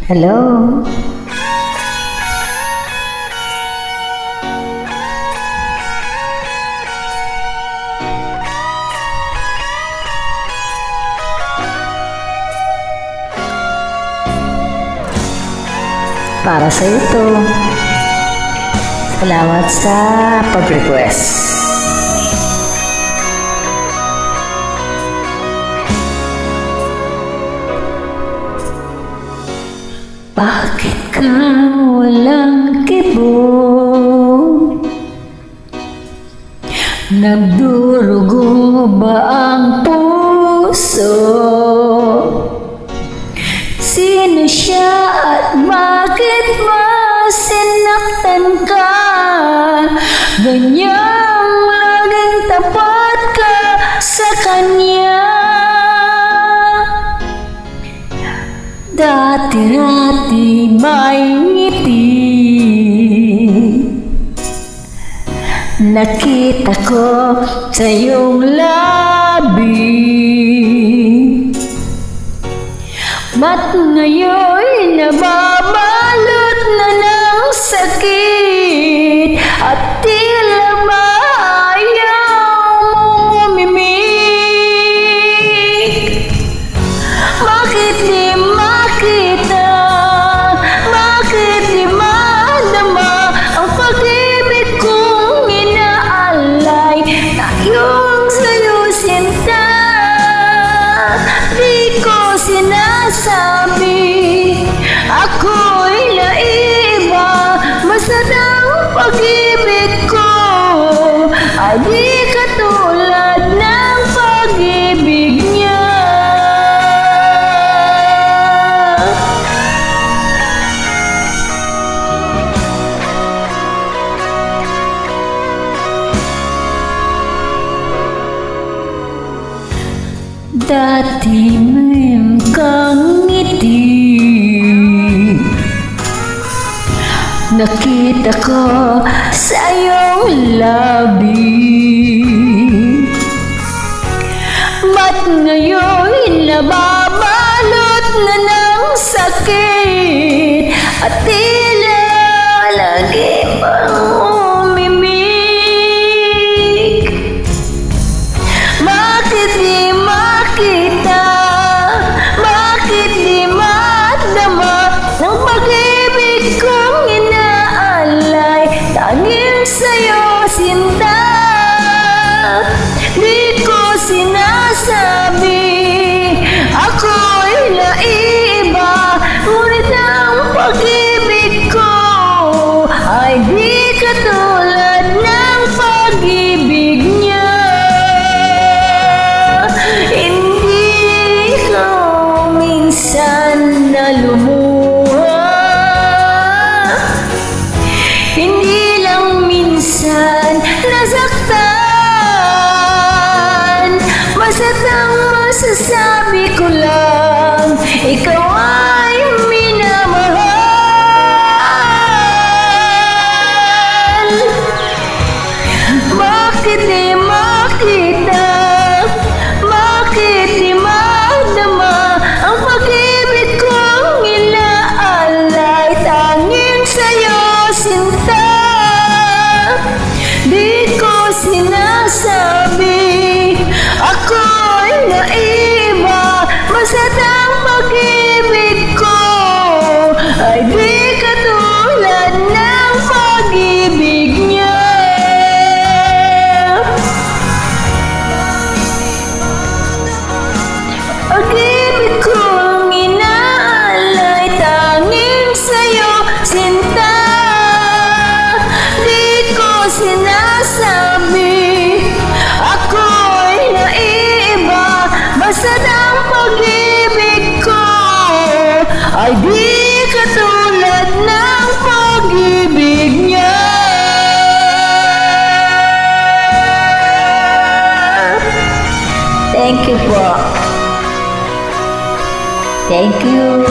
Hello? Para sa ito. Salamat sa pag-request. Bakit ka walang kibo? Nagdurugo ba ang puso? Sino siya at bakit ba sinaktan ka? Ganyang laging tapat ka sa kanya. Dati-dati may ngiti, nakita ko sa iyong labi. Ba't ngayon nababalot na ng sakit at tila ba ayaw mong umimik? Bakit di makita? Bakit di madama ang pag-ibig kong inaalay na iyong sa'yo sinta? Di ko sinasabi ako'y naiba, basta't ang pag-ibig ko ay di katulad ng pag-ibig niya. Dati mayroon kang ngiti, nakita ko sa iyong labi. Ba't ngayon nababalot na ng sakit at tila lagi pang umimik? Bakit di makita? Bakit di madama ng pag-ibig kong inaalay? Tanging sa'yo sinta. Di ko sinasabi ako'y naiba, ngunit ang pag-ibig ko ay di katulad ng pag-ibig niya. Hindi ko minsan na lumuha, hindi lang minsan nasaktan. Basta't ang masasabi ko lang, ikaw ay minamahal. Bakit di makita? Bakit di madama ang pag-ibig kong inaalay? Tanging sa'yo sinta. Di ko sinasabi ako'y naiba, basta't ang pag-ibig ko ay di katulad ng pag-ibig niya. Pag-ibig kong inaalay, tanging sa'yo sinta. Di ko sinasabi ako'y naiba, basta't ang pag-ibig ko ay di katulad ng pag-ibig niya. Thank you po. Thank you.